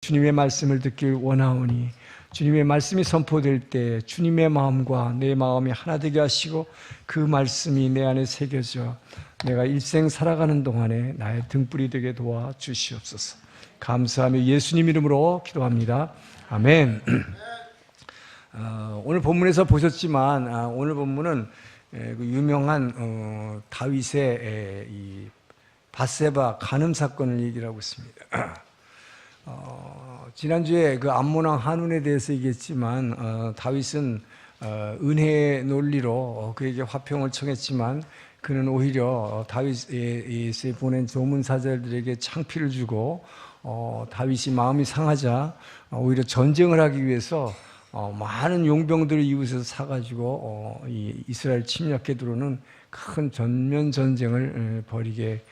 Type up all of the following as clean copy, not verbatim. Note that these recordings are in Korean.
주님의 말씀을 듣길 원하오니 주님의 말씀이 선포될 때 주님의 마음과 내 마음이 하나 되게 하시고 그 말씀이 내 안에 새겨져 내가 일생 살아가는 동안에 나의 등불이 되게 도와주시옵소서. 감사하며 예수님 이름으로 기도합니다. 아멘. 오늘 본문에서 보셨지만 오늘 본문은 그 유명한 다윗의 이 밧세바 간음 사건을 얘기를 하고 있습니다. 지난주에 그 암몬 왕 한운에 대해서 얘기했지만 다윗은 은혜의 논리로 그에게 화평을 청했지만 그는 오히려 다윗이 보낸 조문 사절들에게 창피를 주고 다윗이 마음이 상하자 오히려 전쟁을 하기 위해서 많은 용병들을 이웃에서 사가지고 이 이스라엘 침략해 들어오는 큰 전면 전쟁을 벌이게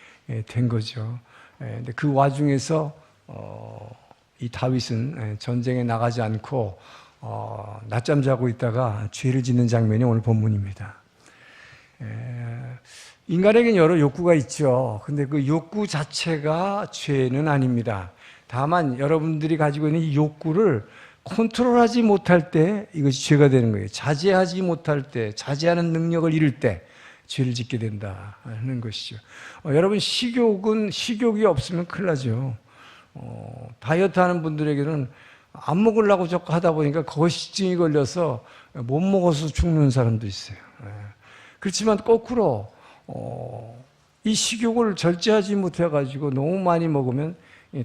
된 거죠. 근데 그 와중에서 이 다윗은 전쟁에 나가지 않고 낮잠 자고 있다가 죄를 짓는 장면이 오늘 본문입니다. 인간에게는 여러 욕구가 있죠. 근데 그 욕구 자체가 죄는 아닙니다. 다만 여러분들이 가지고 있는 이 욕구를 컨트롤하지 못할 때 이것이 죄가 되는 거예요. 자제하지 못할 때, 자제하는 능력을 잃을 때 죄를 짓게 된다는 것이죠. 여러분 식욕이 없으면 큰일 나죠. 다이어트 하는 분들에게는 안 먹으려고 자꾸 하다 보니까 거식증이 걸려서 못 먹어서 죽는 사람도 있어요. 그렇지만 거꾸로 이 식욕을 절제하지 못해가지고 너무 많이 먹으면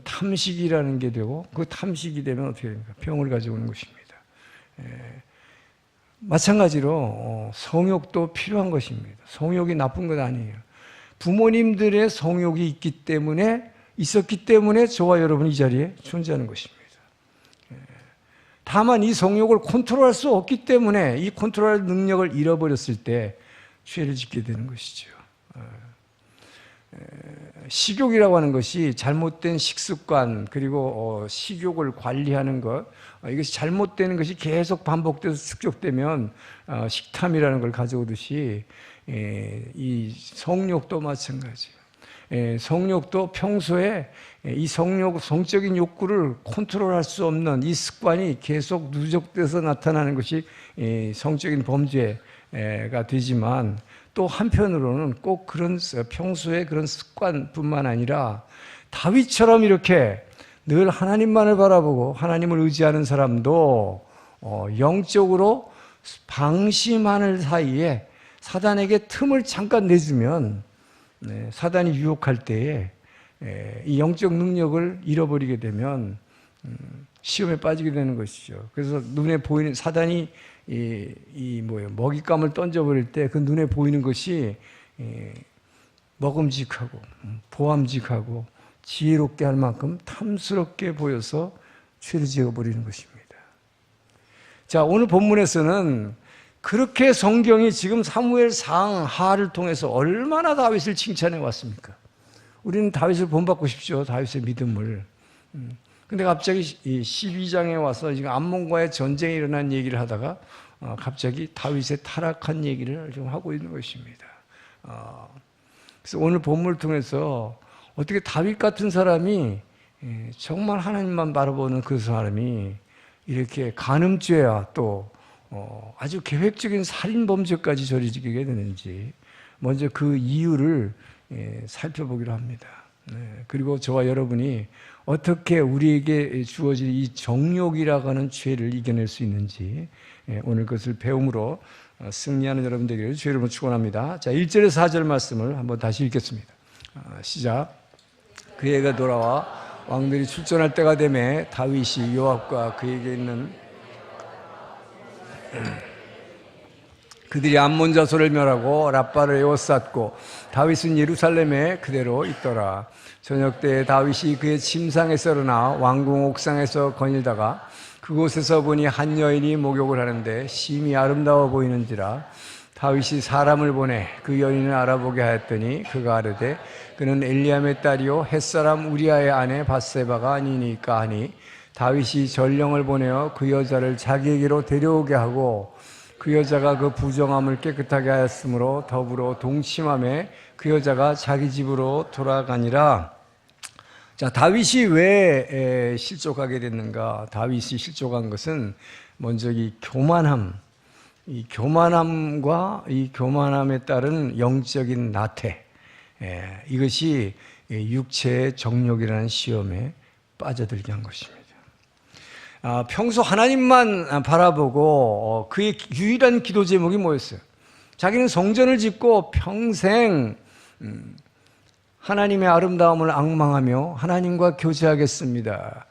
탐식이라는 게 되고 그 탐식이 되면 어떻게 됩니까? 병을 가져오는 것입니다. 마찬가지로 성욕도 필요한 것입니다. 성욕이 나쁜 것 아니에요. 부모님들의 성욕이 있었기 때문에 저와 여러분이 이 자리에 존재하는 것입니다. 다만 이 성욕을 컨트롤할 수 없기 때문에 이 컨트롤할 능력을 잃어버렸을 때 죄를 짓게 되는 것이죠. 식욕이라고 하는 것이 잘못된 식습관 그리고 식욕을 관리하는 것 이것이 잘못되는 것이 계속 반복돼서 습격되면 식탐이라는 걸 가져오듯이 이 성욕도 마찬가지예요. 성욕도 평소에 이 성적인 욕구를 컨트롤할 수 없는 이 습관이 계속 누적돼서 나타나는 것이 성적인 범죄가 되지만 또 한편으로는 꼭 그런 평소에 그런 습관뿐만 아니라 다윗처럼 이렇게 늘 하나님만을 바라보고 하나님을 의지하는 사람도 영적으로 방심하는 사이에 사단에게 틈을 잠깐 내주면 사단이 유혹할 때에 이 영적 능력을 잃어버리게 되면 시험에 빠지게 되는 것이죠. 그래서 눈에 보이는 사단이 먹잇감을 던져버릴 때 그 눈에 보이는 것이 먹음직하고 보암직하고 지혜롭게 할 만큼 탐스럽게 보여서 죄를 지어버리는 것입니다. 자, 오늘 본문에서는 그렇게 성경이 지금 사무엘상 하를 통해서 얼마나 다윗을 칭찬해 왔습니까? 우리는 다윗을 본받고 싶죠. 다윗의 믿음을. 근데 갑자기 12장에 와서 지금 암몬과의 전쟁이 일어난 얘기를 하다가 갑자기 다윗의 타락한 얘기를 좀 하고 있는 것입니다. 그래서 오늘 본문을 통해서 어떻게 다윗 같은 사람이 정말 하나님만 바라보는 그 사람이 이렇게 간음죄와 또 아주 계획적인 살인범죄까지 저지르게 되는지 먼저 그 이유를 살펴보기로 합니다. 그리고 저와 여러분이 어떻게 우리에게 주어진 이 정욕이라고 하는 죄를 이겨낼 수 있는지 오늘 그것을 배움으로 승리하는 여러분들에게 주의 이름으로 축원합니다. 자, 1절에서 4절 말씀을 한번 다시 읽겠습니다. 시작. 그에게 돌아와 왕들이 출전할 때가 되매 다윗이 요압과 그에게 있는 그들이 암몬 자손을 멸하고 랍바를 에워쌌고 다윗은 예루살렘에 그대로 있더라. 저녁 때 다윗이 그의 침상에서 일어나 왕궁 옥상에서 거닐다가 그곳에서 보니 한 여인이 목욕을 하는데 심히 아름다워 보이는지라 다윗이 사람을 보내 그 여인을 알아보게 하였더니 그가 아뢰되 그는 엘리암의 딸이요 햇사람 우리아의 아내 밧세바가 아니니까 하니 다윗이 전령을 보내어 그 여자를 자기에게로 데려오게 하고 그 여자가 그 부정함을 깨끗하게 하였으므로 더불어 동침함에 그 여자가 자기 집으로 돌아가니라. 자, 다윗이 왜 실족하게 됐는가? 다윗이 실족한 것은 먼저 이 교만함과 이 교만함에 따른 영적인 나태, 이것이 육체의 정욕이라는 시험에 빠져들게 한 것입니다. 평소 하나님만 바라보고 그의 유일한 기도 제목이 뭐였어요? 자기는 성전을 짓고 평생 하나님의 아름다움을 앙망하며 하나님과 교제하겠습니다.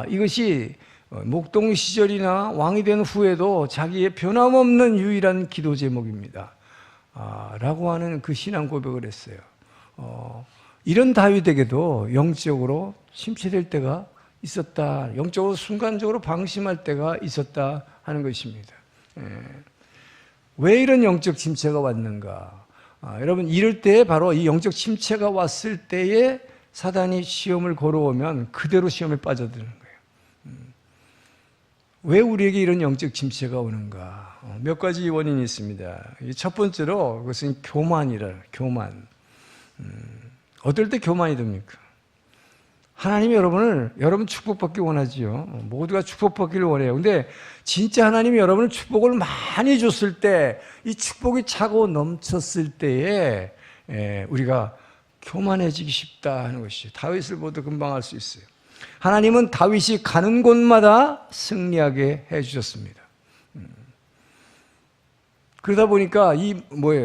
이것이 목동 시절이나 왕이 된 후에도 자기의 변함없는 유일한 기도 제목입니다. 라고 하는 그 신앙 고백을 했어요. 이런 다윗에게도 영적으로 침체될 때가 있었다. 영적으로 순간적으로 방심할 때가 있었다 하는 것입니다. 왜 이런 영적 침체가 왔는가? 여러분, 이럴 때 바로 이 영적 침체가 왔을 때에 사단이 시험을 걸어오면 그대로 시험에 빠져드는 거예요. 왜 우리에게 이런 영적 침체가 오는가? 몇 가지 원인이 있습니다. 첫 번째로 그것은 교만. 어떨 때 교만이 됩니까? 하나님이 여러분 축복받기 원하지요. 모두가 축복받기를 원해요. 근데 진짜 하나님이 여러분을 축복을 많이 줬을 때, 이 축복이 차고 넘쳤을 때에 우리가 교만해지기 쉽다 하는 것이죠. 다윗을 보도 금방 알 수 있어요. 하나님은 다윗이 가는 곳마다 승리하게 해주셨습니다. 그러다 보니까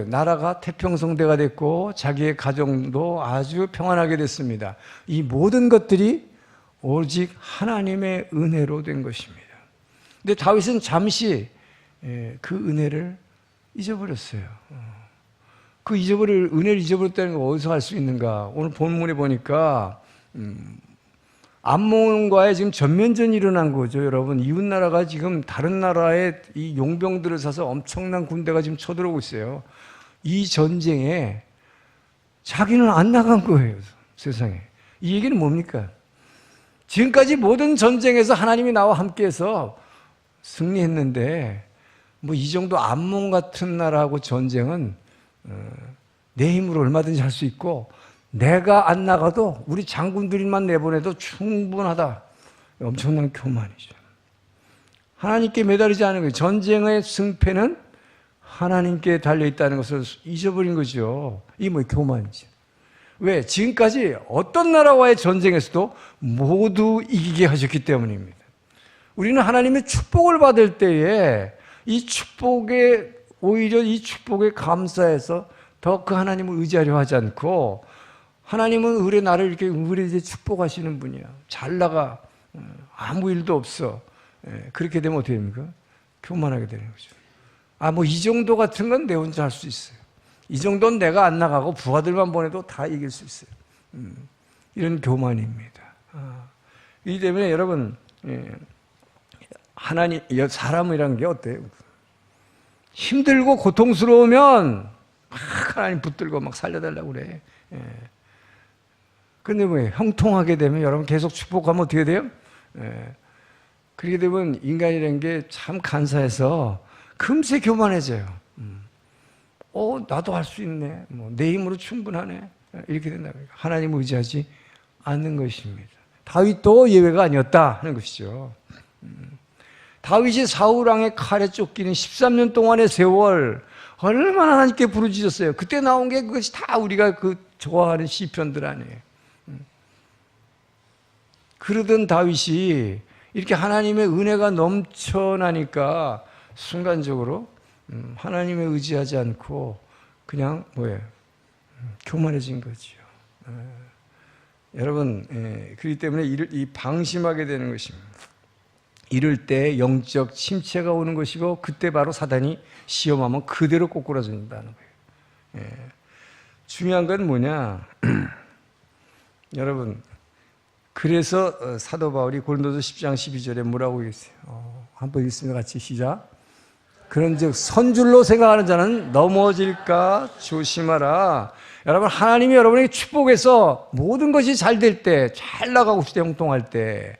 나라가 태평성대가 됐고 자기의 가정도 아주 평안하게 됐습니다. 이 모든 것들이 오직 하나님의 은혜로 된 것입니다. 근데 다윗은 잠시 그 은혜를 잊어버렸어요. 은혜를 잊어버렸다는 걸 어디서 알 수 있는가? 오늘 본문에 보니까 암몬과의 지금 전면전이 일어난 거죠, 여러분. 이웃 나라가 지금 다른 나라에 이 용병들을 사서 엄청난 군대가 지금 쳐들어오고 있어요. 이 전쟁에 자기는 안 나간 거예요, 세상에. 이 얘기는 뭡니까? 지금까지 모든 전쟁에서 하나님이 나와 함께해서 승리했는데, 이 정도 암몬 같은 나라하고 전쟁은 내 힘으로 얼마든지 할 수 있고, 내가 안 나가도 우리 장군들만 내보내도 충분하다. 엄청난 교만이죠. 하나님께 매달리지 않은 거예요. 전쟁의 승패는 하나님께 달려있다는 것을 잊어버린 거죠. 이게 교만이죠. 왜? 지금까지 어떤 나라와의 전쟁에서도 모두 이기게 하셨기 때문입니다. 우리는 하나님의 축복을 받을 때에 오히려 이 축복에 감사해서 더 그 하나님을 의지하려 하지 않고, 하나님은 나를 이렇게 축복하시는 분이야. 잘 나가. 아무 일도 없어. 그렇게 되면 어떻게 됩니까? 교만하게 되는 거죠. 이 정도 같은 건 내 혼자 할 수 있어요. 이 정도는 내가 안 나가고 부하들만 보내도 다 이길 수 있어요. 이런 교만입니다. 이 때문에 여러분, 사람이라는 게 어때요? 힘들고 고통스러우면 하나님 붙들고 막 살려달라고 그래. 근데 형통하게 되면 여러분 계속 축복하면 어떻게 돼요? 그렇게 되면 인간이라는 게 참 간사해서 금세 교만해져요. 나도 할 수 있네. 내 힘으로 충분하네. 이렇게 된다. 하나님을 의지하지 않는 것입니다. 다윗도 예외가 아니었다 하는 것이죠. 다윗이 사울왕의 칼에 쫓기는 13년 동안의 세월, 얼마나 하나님께 부르짖었어요. 그때 나온 게 그것이 다 우리가 좋아하는 시편들 아니에요. 그러던 다윗이 이렇게 하나님의 은혜가 넘쳐나니까 순간적으로 하나님을 의지하지 않고 그냥 교만해진 거죠. 여러분, 그렇기 때문에 이 방심하게 되는 것입니다. 이럴 때 영적 침체가 오는 것이고, 그때 바로 사단이 시험하면 그대로 꼬꾸라진다는 거예요. 중요한 건 뭐냐? 여러분, 그래서 사도 바울이 고린도서 10장 12절에 뭐라고 했어요? 한번 읽습니다. 같이 시작. 그런즉 선줄로 생각하는 자는 넘어질까 조심하라. 여러분, 하나님이 여러분에게 축복해서 모든 것이 잘 될 때, 잘 나가고 형통할 때,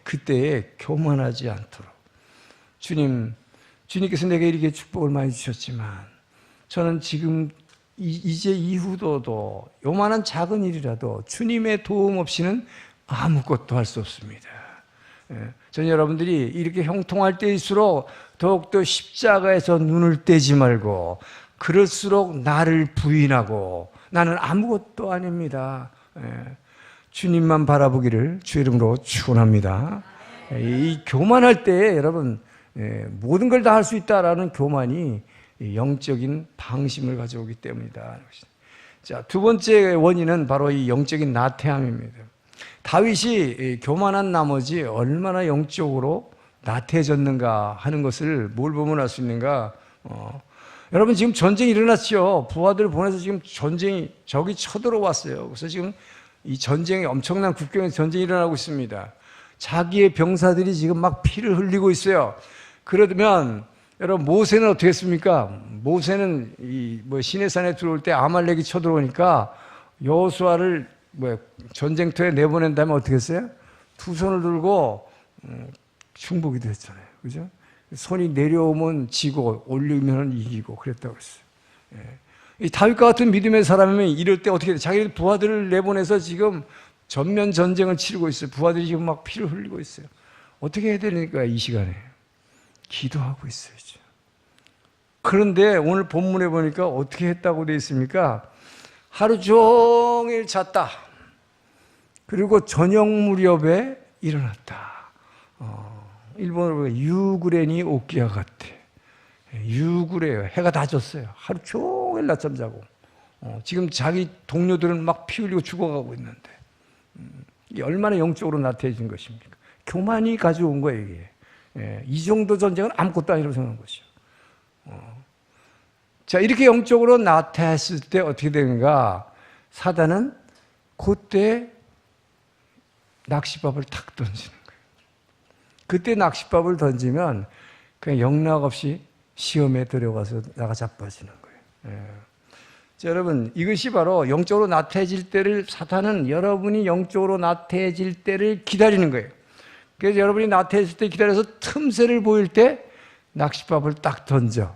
그때에 교만하지 않도록. 주님께서 내게 이렇게 축복을 많이 주셨지만 저는 지금 이제 이후로도 요만한 작은 일이라도 주님의 도움 없이는 아무것도 할 수 없습니다. 저는 여러분들이 이렇게 형통할 때일수록 더욱더 십자가에서 눈을 떼지 말고, 그럴수록 나를 부인하고 나는 아무것도 아닙니다, 주님만 바라보기를 주 이름으로 축원합니다. 이 교만할 때 여러분, 모든 걸 다 할 수 있다라는 교만이 영적인 방심을 가져오기 때문이다. 자, 두 번째 원인은 바로 이 영적인 나태함입니다. 다윗이 교만한 나머지 얼마나 영적으로 나태해졌는가 하는 것을 뭘 보면 알 수 있는가? 여러분, 지금 전쟁이 일어났죠. 부하들 보내서 지금 적이 쳐들어왔어요. 그래서 지금 이 전쟁이, 엄청난 국경에서 전쟁이 일어나고 있습니다. 자기의 병사들이 지금 막 피를 흘리고 있어요. 그러면 여러분, 모세는 어떻게 했습니까? 모세는 시내산에 들어올 때 아말렉이 쳐들어오니까 여호수아를 전쟁터에 내보낸 다음에 어떻게 했어요? 두 손을 들고 충복기도 했잖아요. 그죠? 손이 내려오면 지고 올리면 이기고 그랬다고 그랬어요. 이 다윗과 같은 믿음의 사람이면 이럴 때 어떻게 해요? 자기 부하들을 내보내서 지금 전면 전쟁을 치르고 있어요. 부하들이 지금 막 피를 흘리고 있어요. 어떻게 해야 되니까 이 시간에 기도하고 있어야죠. 그런데 오늘 본문에 보니까 어떻게 했다고 되어 있습니까? 하루 종일 잤다. 그리고 저녁 무렵에 일어났다. 일본어로 보면 유구레니 오키야 같아. 유구레요. 해가 다 졌어요. 하루 종일 낮잠 자고. 지금 자기 동료들은 막 피 흘리고 죽어가고 있는데, 얼마나 영적으로 나태해진 것입니까? 교만이 가져온 거예요, 이게. 이 정도 전쟁은 아무것도 아니라고 생각한 것이죠. 자, 이렇게 영적으로 나태했을 때 어떻게 되는가? 사단은 그때 낚싯밥을 탁 던지는 거예요. 그때 낚싯밥을 던지면 그냥 영락없이 시험에 들어가서 나가 자빠지는 거예요. 자, 여러분, 이것이 바로 영적으로 나태해질 때를, 사탄은 여러분이 영적으로 나태해질 때를 기다리는 거예요. 그래서 여러분이 나태해질 때 기다려서 틈새를 보일 때 낚싯밥을 딱 던져.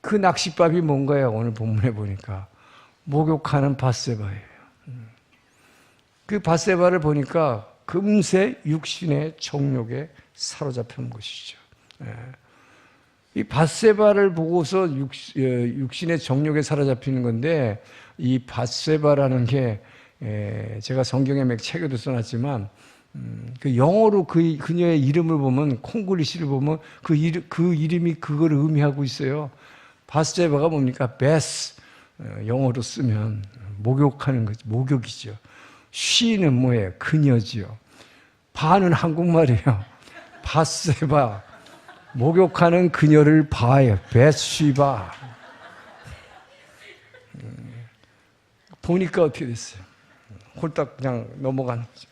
그 낚싯밥이 뭔가요? 오늘 본문에 보니까 목욕하는 밧세바예요. 그 밧세바를 보니까 금세 육신의 정욕에 사로잡힌 것이죠. 이 밧세바를 보고서 육신의 정욕에 사로잡히는 건데, 이 밧세바라는 게 제가 성경에 몇 책에도 써놨지만, 그 영어로 그녀의 이름을 보면, 콩글리시를 보면 그 이름이 그걸 의미하고 있어요. 밧세바가 뭡니까? 베스, 영어로 쓰면 목욕하는 거죠. 목욕이죠. 쉬는 뭐예요? 그녀지요. 바는 한국말이에요. 밧세바, 목욕하는 그녀를 봐요. 베스시바. 보니까 어떻게 됐어요? 홀딱 그냥 넘어가는 거죠.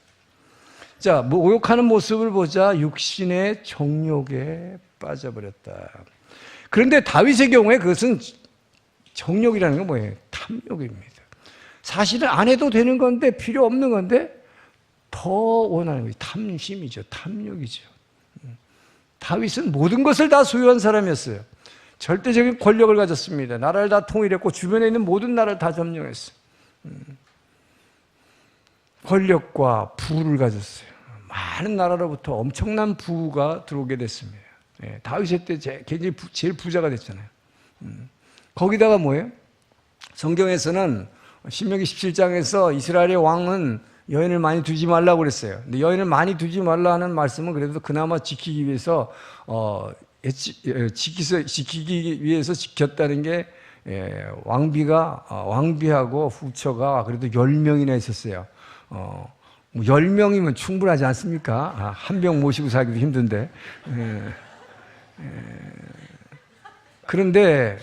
자, 목욕하는 모습을 보자 육신의 정욕에 빠져버렸다. 그런데 다윗의 경우에 그것은, 정욕이라는 건 뭐예요? 탐욕입니다. 사실은 안 해도 되는 건데, 필요 없는 건데 더 원하는 거예요. 탐심이죠. 탐욕이죠. 다윗은 모든 것을 다 소유한 사람이었어요. 절대적인 권력을 가졌습니다. 나라를 다 통일했고 주변에 있는 모든 나라를 다 점령했어요. 권력과 부를 가졌어요. 많은 나라로부터 엄청난 부가 들어오게 됐습니다. 다윗의 때 굉장히 제일 부자가 됐잖아요. 거기다가 뭐예요? 성경에서는 신명기 17장에서 이스라엘의 왕은 여인을 많이 두지 말라고 그랬어요. 근데 여인을 많이 두지 말라는 말씀은 그래도 그나마 지키기 위해서 지키기 위해서 지켰다는 게, 왕비하고 후처가 그래도 10명이나 있었어요. 10명이면 충분하지 않습니까? 한 명 모시고 살기도 힘든데. 그런데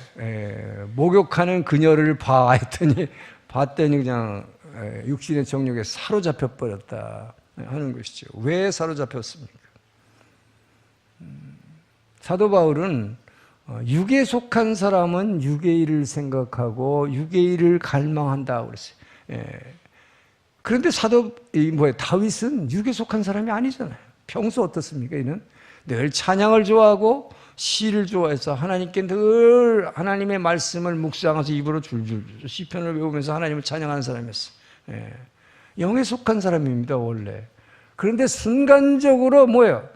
목욕하는 그녀를 봤더니 그냥 육신의 정욕에 사로잡혀 버렸다 하는 것이죠. 왜 사로잡혔습니까? 사도 바울은 육에 속한 사람은 육의 일을 생각하고 육의 일을 갈망한다 그랬어요. 그런데 다윗은 육에 속한 사람이 아니잖아요. 평소 어떻습니까? 이는 늘 찬양을 좋아하고 시를 좋아해서 하나님께 늘 하나님의 말씀을 묵상해서 입으로 줄줄 시편을 외우면서 하나님을 찬양하는 사람이었어요. 예. 영에 속한 사람입니다, 원래. 그런데 순간적으로 뭐예요?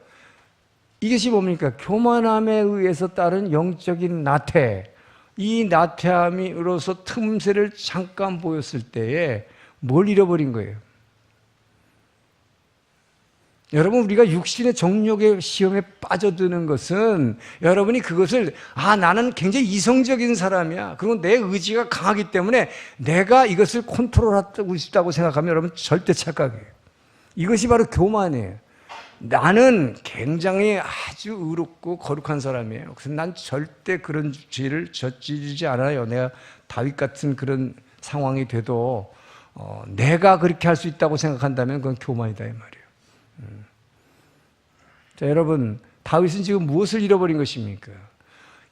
이것이 뭡니까? 교만함에 의해서 따른 영적인 나태. 이 나태함으로서 틈새를 잠깐 보였을 때에 뭘 잃어버린 거예요? 여러분, 우리가 육신의 정욕의 시험에 빠져드는 것은 여러분이 그것을 나는 굉장히 이성적인 사람이야, 그리고 내 의지가 강하기 때문에 내가 이것을 컨트롤하고 싶다고 생각하면 여러분 절대 착각이에요. 이것이 바로 교만이에요. 나는 굉장히 아주 의롭고 거룩한 사람이에요. 그래서 난 절대 그런 죄를 저지르지 않아요. 내가 다윗 같은 그런 상황이 돼도 내가 그렇게 할 수 있다고 생각한다면 그건 교만이다 이 말이에요. 자, 여러분, 다윗은 지금 무엇을 잃어버린 것입니까?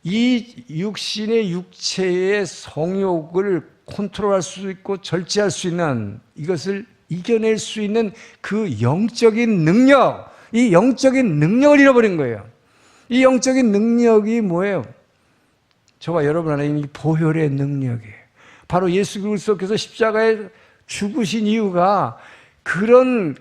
이 육신의 육체의 성욕을 컨트롤할 수 있고 절제할 수 있는, 이것을 이겨낼 수 있는 그 영적인 능력, 이 영적인 능력을 잃어버린 거예요. 이 영적인 능력이 뭐예요? 저와 여러분 안에 있는 보혈의 능력이에요. 바로 예수 그리스도께서 십자가에 죽으신 이유가 그런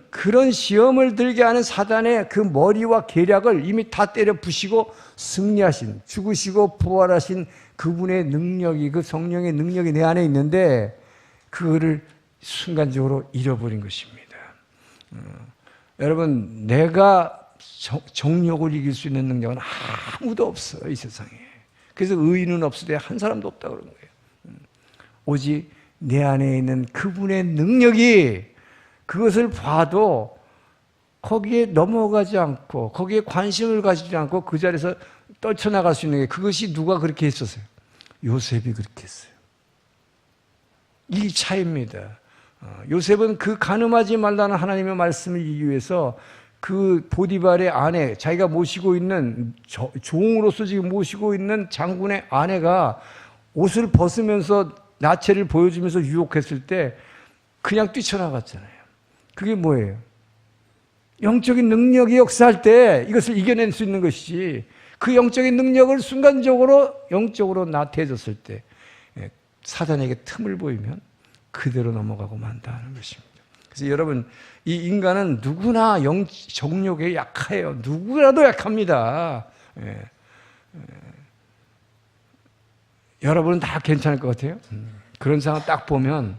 시험을 들게 하는 사단의 그 머리와 계략을 이미 다 때려 부시고 승리하신, 죽으시고 부활하신 그분의 능력이, 그 성령의 능력이 내 안에 있는데 그거를 순간적으로 잃어버린 것입니다. 여러분, 내가 정욕을 이길 수 있는 능력은 아무도 없어요, 이 세상에. 그래서 의인은 없으되 한 사람도 없다고 그런 거예요. 오직 내 안에 있는 그분의 능력이, 그것을 봐도 거기에 넘어가지 않고 거기에 관심을 가지지 않고 그 자리에서 떨쳐나갈 수 있는 게, 그것이 누가 그렇게 했었어요? 요셉이 그렇게 했어요. 이 차이입니다. 요셉은 그 가늠하지 말라는 하나님의 말씀을 이기기 위해서 그 보디발의 아내, 자기가 모시고 있는 종으로서 지금 모시고 있는 장군의 아내가 옷을 벗으면서 나체를 보여주면서 유혹했을 때 그냥 뛰쳐나갔잖아요. 그게 뭐예요? 영적인 능력이 역사할 때 이것을 이겨낼 수 있는 것이지, 그 영적인 능력을 순간적으로 영적으로 나태해졌을 때 사단에게 틈을 보이면 그대로 넘어가고 만다는 것입니다. 그래서 여러분, 이 인간은 누구나 정욕에 약해요. 누구라도 약합니다. 여러분은 다 괜찮을 것 같아요? 그런 상황 딱 보면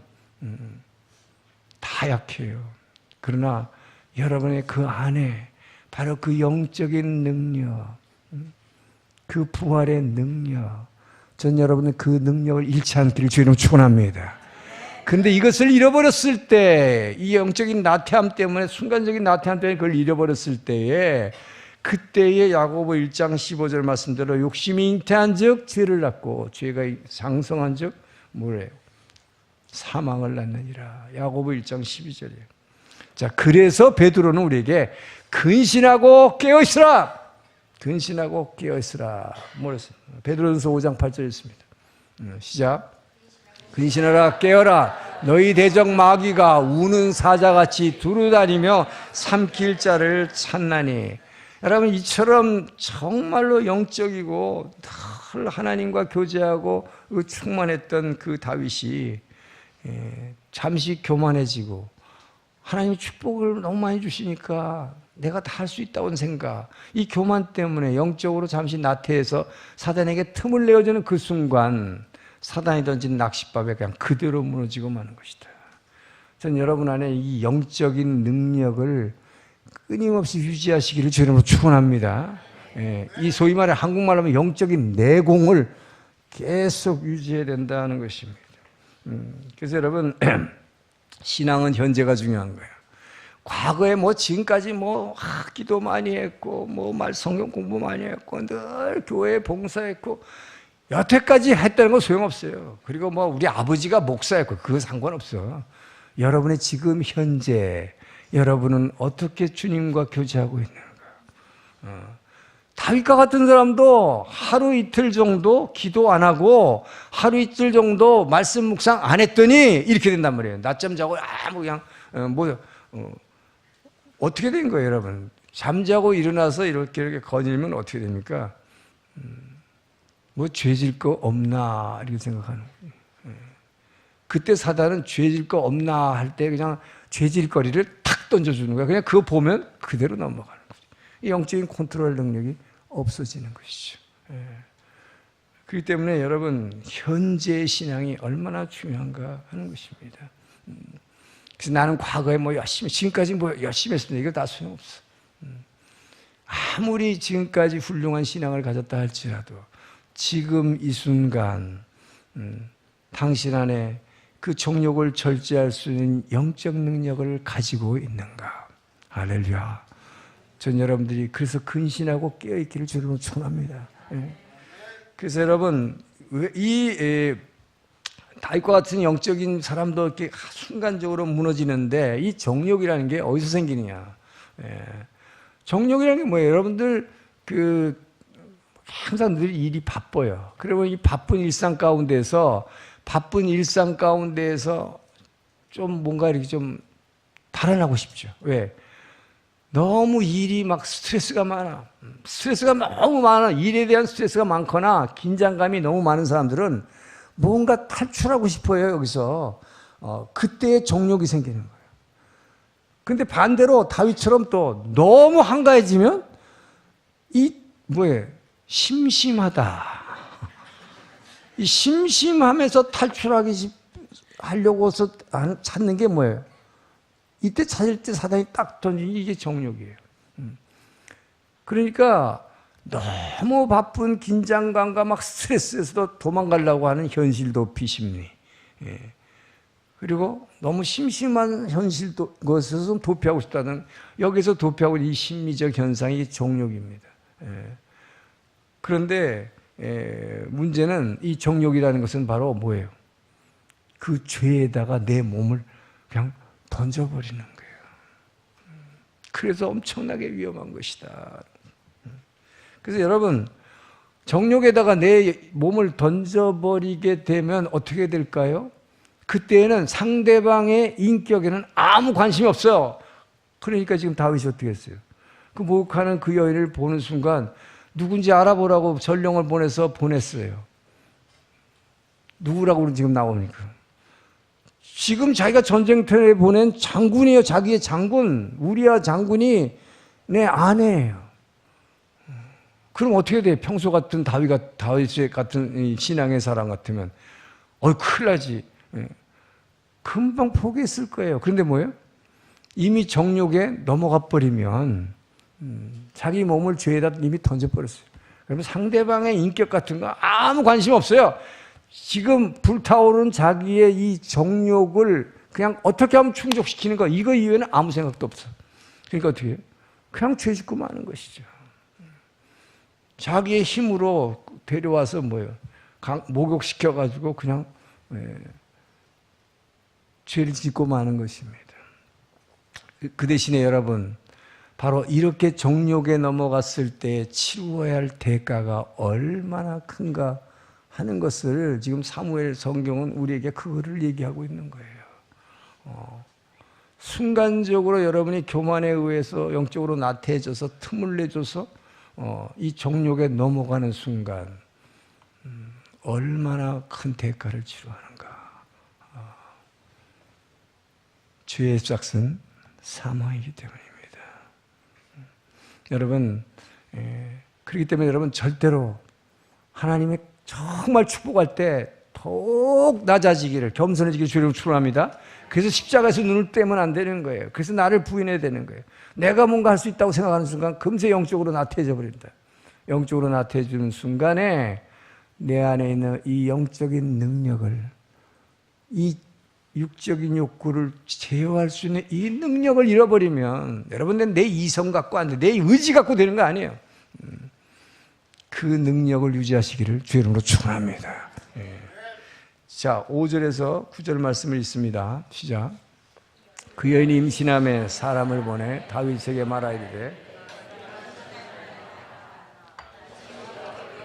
다 약해요. 그러나 여러분의 그 안에 바로 그 영적인 능력, 그 부활의 능력, 전 여러분의 그 능력을 잃지 않기를 주님으로 축원합니다. 그런데 이것을 잃어버렸을 때, 이 영적인 나태함 때문에, 순간적인 나태함 때문에 그걸 잃어버렸을 때에, 그때의 야고보 1장 15절 말씀대로 욕심이 잉태한 즉 죄를 낳고 죄가 장성한 즉 뭐래요? 사망을 낳느니라. 야고보 1장 12절이에요. 자, 그래서 베드로는 우리에게 근신하고 깨어있으라. 근신하고 깨어있으라. 뭐랬어요? 베드로전서 5장 8절에 있습니다. 시작. 근신하라, 깨어라. 너희 대적 마귀가 우는 사자같이 두루다니며 삼킬 자를 찾나니. 여러분, 이처럼 정말로 영적이고 늘 하나님과 교제하고 충만했던 그 다윗이 잠시 교만해지고, 하나님이 축복을 너무 많이 주시니까 내가 다 할 수 있다고 생각, 이 교만 때문에 영적으로 잠시 나태해서 사단에게 틈을 내어주는 그 순간 사단이 던진 낚싯밥에 그냥 그대로 무너지고 마는 것이다. 저는 여러분 안에 이 영적인 능력을 끊임없이 유지하시기를 주님으로 축원합니다. 이 소위 말해 한국말로 하면 영적인 내공을 계속 유지해야 된다는 것입니다. 그래서 여러분, 신앙은 현재가 중요한 거예요. 과거에 지금까지 기도 많이 했고, 성경 공부 많이 했고, 늘 교회에 봉사했고, 여태까지 했다는 건 소용없어요. 그리고 우리 아버지가 목사였고, 그거 상관없어. 여러분의 지금 현재, 여러분은 어떻게 주님과 교제하고 있는가? 다윗과 같은 사람도 하루 이틀 정도 기도 안 하고 하루 이틀 정도 말씀 묵상 안 했더니 이렇게 된단 말이에요. 낮잠 자고 그냥 어떻게 된 거예요, 여러분? 잠자고 일어나서 이렇게 거닐면 어떻게 됩니까? 뭐 죄질 거 없나 이렇게 생각하는 거예요. 그때 사단은 죄질 거 없나 할 때 그냥 죄질 거리를 탁 던져주는 거야. 그냥 그거 보면 그대로 넘어가는 거죠. 이 영적인 컨트롤 능력이 없어지는 것이죠. 그렇기 때문에 여러분 현재의 신앙이 얼마나 중요한가 하는 것입니다. 그래서 나는 과거에 뭐 열심히 지금까지 뭐 열심히 했습니다. 이거 다 소용없어. 아무리 지금까지 훌륭한 신앙을 가졌다 할지라도 지금 이 순간 당신 안에 그 정욕을 절제할 수 있는 영적 능력을 가지고 있는가? 할렐루야. 전 여러분들이 그래서 근신하고 깨어있기를 주로 축원합니다. 그래서 여러분 이 다윗과 같은 영적인 사람도 이렇게 순간적으로 무너지는데 이 정욕이라는 게 어디서 생기느냐? 정욕이라는 게 뭐예요? 여러분들 항상 늘 일이 바빠요. 그러면 이 바쁜 일상 가운데서 좀 뭔가 이렇게 좀 달아나고 싶죠. 왜? 너무 일이 막 스트레스가 많아. 스트레스가 너무 많아. 일에 대한 스트레스가 많거나 긴장감이 너무 많은 사람들은 뭔가 탈출하고 싶어요, 여기서. 그때의 정욕이 생기는 거예요. 근데 반대로 다윗처럼 또 너무 한가해지면 심심하다. 이 심심함에서 하려고서 찾는 게 뭐예요? 이때 찾을 때 사단이 딱 던지는 이게 정욕이에요. 그러니까 너무 바쁜 긴장감과 막 스트레스에서도 도망가려고 하는 현실 도피 심리. 그리고 너무 심심한 현실 것에서 도피하고 싶다는 여기서 도피하고 있는 이 심리적 현상이 정욕입니다. 그런데 문제는 이 정욕이라는 것은 바로 뭐예요? 그 죄에다가 내 몸을 그냥 던져버리는 거예요. 그래서 엄청나게 위험한 것이다. 그래서 여러분 정욕에다가 내 몸을 던져버리게 되면 어떻게 될까요? 그때는 상대방의 인격에는 아무 관심이 없어요. 그러니까 지금 다윗이 어떻게 했어요? 그 목욕하는 그 여인을 보는 순간 누군지 알아보라고 전령을 보냈어요. 누구라고 지금 나오니까. 지금 자기가 전쟁터에 보낸 장군이에요. 자기의 장군. 우리야 장군이 내 아내예요. 그럼 어떻게 돼? 평소 같은 다윗 같은 신앙의 사람 같으면 큰일 나지. 금방 포기했을 거예요. 그런데 뭐예요? 이미 정욕에 넘어가 버리면 자기 몸을 죄에다 이미 던져버렸어요. 그러면 상대방의 인격 같은 거 아무 관심 없어요. 지금 불타오르는 자기의 이 정욕을 그냥 어떻게 하면 충족시키는 거, 이거 이외에는 아무 생각도 없어. 그러니까 어떻게 해요? 그냥 죄 짓고 마는 것이죠. 자기의 힘으로 데려와서 목욕시켜가지고 그냥 죄를 짓고 마는 것입니다. 그 대신에 여러분, 바로 이렇게 정욕에 넘어갔을 때 치루어야 할 대가가 얼마나 큰가 하는 것을 지금 사무엘 성경은 우리에게 그거를 얘기하고 있는 거예요. 순간적으로 여러분이 교만에 의해서 영적으로 나태해져서 틈을 내줘서 이 정욕에 넘어가는 순간 얼마나 큰 대가를 치루하는가. 죄의 짝은 사망이기 때문입니다. 여러분, 그렇기 때문에 여러분 절대로 하나님의 정말 축복할 때 더욱 낮아지기를, 겸손해지기를 주로 축원합니다. 그래서 십자가에서 눈을 떼면 안 되는 거예요. 그래서 나를 부인해야 되는 거예요. 내가 뭔가 할 수 있다고 생각하는 순간 금세 영적으로 나태해져 버린다. 영적으로 나태해지는 순간에 내 안에 있는 이 영적인 능력을, 이 육적인 욕구를 제어할 수 있는 이 능력을 잃어버리면 여러분 내 이성 갖고 안 돼. 내 의지 갖고 되는 거 아니에요. 그 능력을 유지하시기를 주의 이름으로 축원합니다. 자, 5절에서 9절 말씀을 읽습니다. 시작. 그 여인이 임신함에 사람을 보내 다윗에게 말하이르되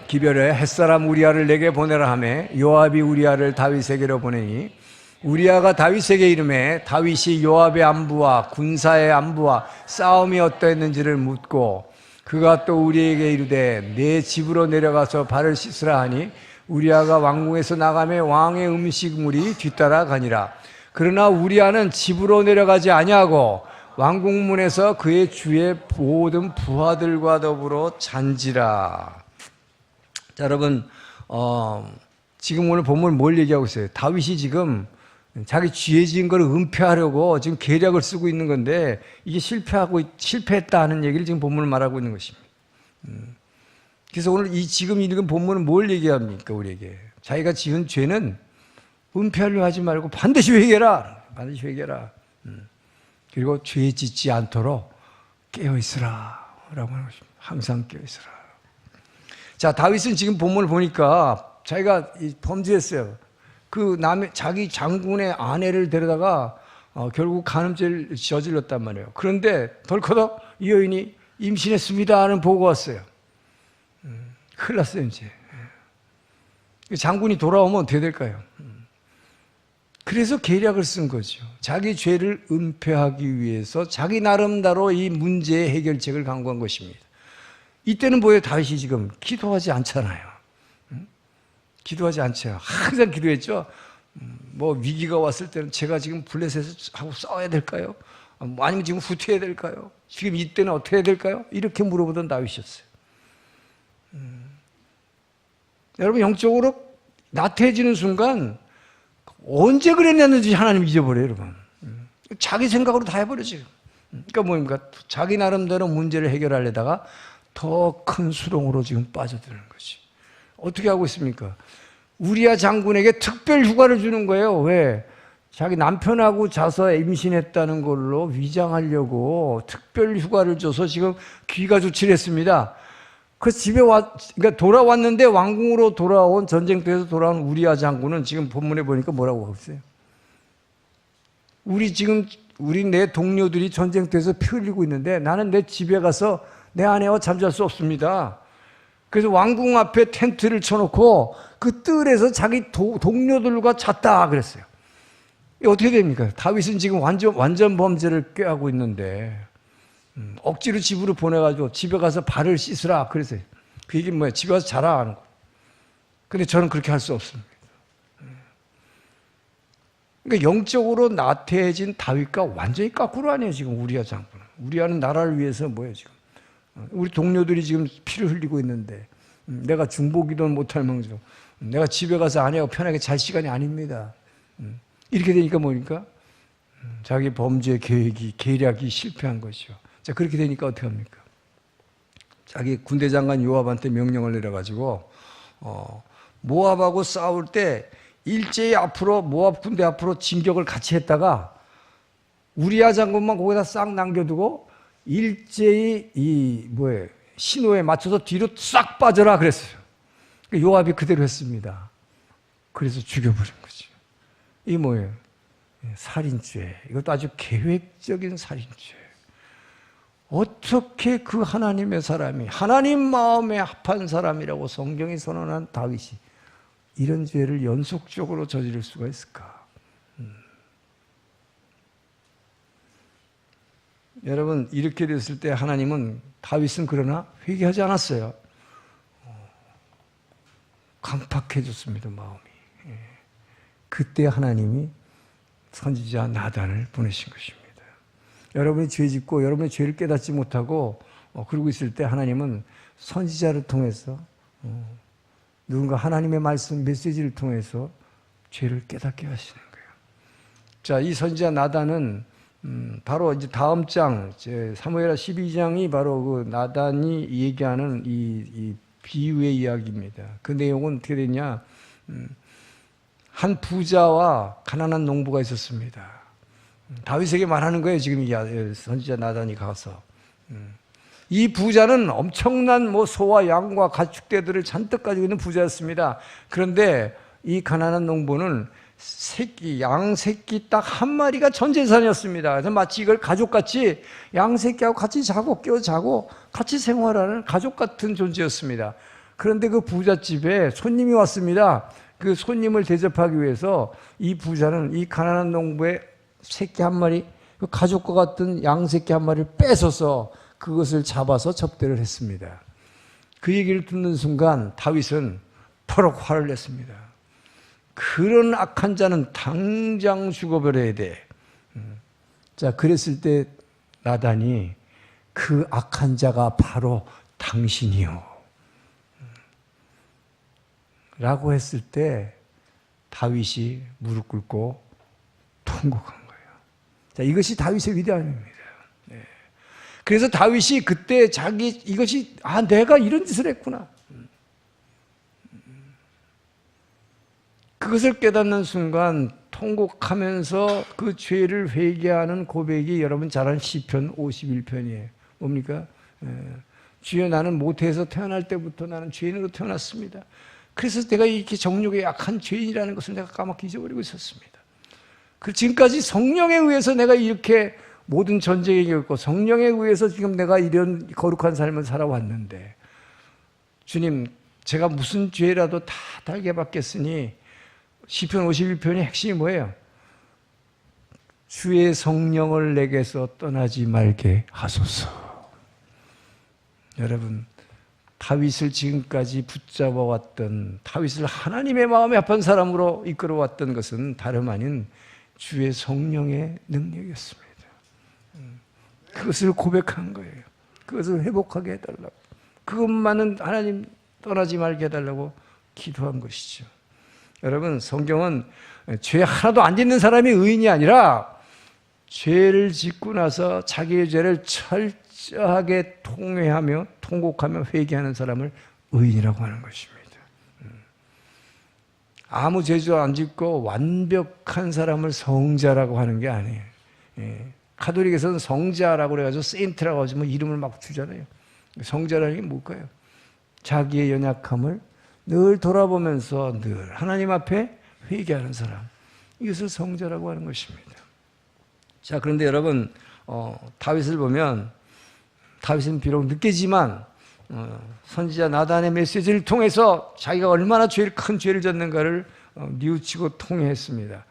기별에 햇사람 우리아를 내게 보내라 하매 요압이 우리아를 다윗에게로 보내니 우리아가 다윗에게 이르매 다윗이 요압의 안부와 군사의 안부와 싸움이 어떠했는지를 묻고 그가 또 우리에게 이르되 내 집으로 내려가서 발을 씻으라 하니 우리아가 왕궁에서 나가며 왕의 음식물이 뒤따라 가니라. 그러나 우리아는 집으로 내려가지 아니하고 왕궁문에서 그의 주의 모든 부하들과 더불어 잔지라. 자, 여러분, 지금 오늘 본문 뭘 얘기하고 있어요? 다윗이 지금 자기 죄 지은 걸 은폐하려고 지금 계략을 쓰고 있는 건데 이게 실패했다 하는 얘기를 지금 본문을 말하고 있는 것입니다. 그래서 오늘 지금 읽은 본문은 뭘 얘기합니까? 우리에게 자기가 지은 죄는 은폐하려 하지 말고 반드시 회개해라. 반드시 회개해라. 그리고 죄 짓지 않도록 깨어있으라 라고 하는 것입니다. 항상 깨어있으라. 자, 다윗은 지금 본문을 보니까 자기가 범죄했어요. 자기 장군의 아내를 데려다가 결국 간음죄를 저질렀단 말이에요. 그런데 덜커덕 이 여인이 임신했습니다 하는 보고가 왔어요. 큰일 났어요, 이제. 장군이 돌아오면 어떻게 될까요? 그래서 계략을 쓴 거죠. 자기 죄를 은폐하기 위해서 자기 나름대로 이 문제의 해결책을 강구한 것입니다. 이때는 뭐예요? 다윗이 지금 기도하지 않잖아요. 기도하지 않죠. 항상 기도했죠. 뭐 위기가 왔을 때는 제가 지금 블레셋하고 싸워야 될까요? 아니면 지금 후퇴해야 될까요? 지금 이때는 어떻게 해야 될까요? 이렇게 물어보던 다윗이었어요. 여러분, 영적으로 나태해지는 순간 언제 그랬냐는지 하나님 잊어버려요, 여러분. 자기 생각으로 다 해버려, 지금. 그러니까 뭡니까? 자기 나름대로 문제를 해결하려다가 더 큰 수렁으로 지금 빠져드는 거지. 어떻게 하고 있습니까? 우리아 장군에게 특별 휴가를 주는 거예요. 왜? 자기 남편하고 자서 임신했다는 걸로 위장하려고 특별 휴가를 줘서 지금 귀가 조치를 했습니다. 그래서 그러니까 돌아왔는데 왕궁으로 돌아온 전쟁터에서 돌아온 우리아 장군은 지금 본문에 보니까 뭐라고 하고 있어요? 우리 내 동료들이 전쟁터에서 피 흘리고 있는데 나는 내 집에 가서 내 아내와 잠잘 수 없습니다. 그래서 왕궁 앞에 텐트를 쳐놓고 그 뜰에서 자기 동료들과 잤다 그랬어요. 이게 어떻게 됩니까? 다윗은 지금 완전 범죄를 꾀하고 있는데 억지로 집으로 보내가지고 집에 가서 발을 씻으라 그랬어요. 그 얘기는 뭐예요? 집에 가서 자라 하는 거. 근데 저는 그렇게 할 수 없습니다. 그러니까 영적으로 나태해진 다윗과 완전히 거꾸로 아니에요, 지금 우리아 장군은. 우리아는 나라를 위해서 뭐예요, 지금? 우리 동료들이 지금 피를 흘리고 있는데 내가 중보기도는 못할 망정 내가 집에 가서 아내하고 편하게 잘 시간이 아닙니다. 이렇게 되니까 뭐니까? 자기 범죄 계략이 실패한 것이죠. 자, 그렇게 되니까 어떻게 합니까? 자기 군대 장관 요압한테 명령을 내려가지고 모압하고 싸울 때 일제히 앞으로 모압 군대 앞으로 진격을 같이 했다가 우리아 장군만 거기다 싹 남겨두고 일제히 신호에 맞춰서 뒤로 싹 빠져라 그랬어요. 요압이 그대로 했습니다. 그래서 죽여버린 거죠. 이게 뭐예요? 살인죄. 이것도 아주 계획적인 살인죄. 어떻게 그 하나님의 사람이, 하나님 마음에 합한 사람이라고 성경이 선언한 다윗이 이런 죄를 연속적으로 저지를 수가 있을까? 여러분, 이렇게 됐을 때 하나님은 다윗은 그러나 회개하지 않았어요. 강팍해졌습니다, 마음이. 그때 하나님이 선지자 나단을 보내신 것입니다. 여러분이 죄 짓고 여러분의 죄를 깨닫지 못하고 그러고 있을 때 하나님은 선지자를 통해서 누군가 하나님의 말씀 메시지를 통해서 죄를 깨닫게 하시는 거예요. 자, 이 선지자 나단은 바로 이제 다음 장, 사무엘하 12장이 바로 그 나단이 얘기하는 이 비유의 이야기입니다. 그 내용은 어떻게 되냐? 한 부자와 가난한 농부가 있었습니다. 다윗에게 말하는 거예요. 지금 이 선지자 나단이 가서. 이 부자는 엄청난 소와 양과 가축대들을 잔뜩 가지고 있는 부자였습니다. 그런데 이 가난한 농부는 양 새끼 딱 한 마리가 전 재산이었습니다. 그래서 마치 이걸 가족같이 양 새끼하고 같이 자고 깨어 자고 같이 생활하는 가족 같은 존재였습니다. 그런데 그 부잣집에 손님이 왔습니다. 그 손님을 대접하기 위해서 이 부자는 이 가난한 농부의 새끼 한 마리, 그 가족과 같은 양 새끼 한 마리를 뺏어서 그것을 잡아서 접대를 했습니다. 그 얘기를 듣는 순간 다윗은 버럭 화를 냈습니다. 그런 악한 자는 당장 죽어버려야 돼. 자, 그랬을 때 나단이 그 악한 자가 바로 당신이요 라고 했을 때 다윗이 무릎 꿇고 통곡한 거예요. 자, 이것이 다윗의 위대함입니다. 네. 그래서 다윗이 그때 이것이 내가 이런 짓을 했구나. 그것을 깨닫는 순간 통곡하면서 그 죄를 회개하는 고백이 여러분 잘 아는 시편 51편이에요. 뭡니까? 주여 나는 모태에서 태어날 때부터 나는 죄인으로 태어났습니다. 그래서 내가 이렇게 정욕에 약한 죄인이라는 것을 내가 까맣게 잊어버리고 있었습니다. 그 지금까지 성령에 의해서 내가 이렇게 모든 전쟁에 겪고 성령에 의해서 지금 내가 이런 거룩한 삶을 살아왔는데 주님 제가 무슨 죄라도 다 달게 받겠으니 시편 51편의 핵심이 뭐예요? 주의 성령을 내게서 떠나지 말게 하소서. 여러분 다윗을 지금까지 붙잡아왔던 다윗을 하나님의 마음에 합한 사람으로 이끌어왔던 것은 다름 아닌 주의 성령의 능력이었습니다. 그것을 고백한 거예요. 그것을 회복하게 해달라고. 그것만은 하나님 떠나지 말게 해달라고 기도한 것이죠. 여러분 성경은 죄 하나도 안 짓는 사람이 의인이 아니라 죄를 짓고 나서 자기의 죄를 철저하게 통회하며 통곡하며 회개하는 사람을 의인이라고 하는 것입니다. 아무 죄도 안 짓고 완벽한 사람을 성자라고 하는 게 아니에요. 카톨릭에서는 성자라고 그래가지고 세인트라고 하지 뭐 이름을 막 주잖아요. 성자라는 게 뭘까요? 자기의 연약함을 늘 돌아보면서 늘 하나님 앞에 회개하는 사람, 이것을 성자라고 하는 것입니다. 자, 그런데 여러분 다윗을 보면 다윗은 비록 늦게지만 선지자 나단의 메시지를 통해서 자기가 얼마나 큰 죄를 졌는가를 뉘우치고 통회했습니다.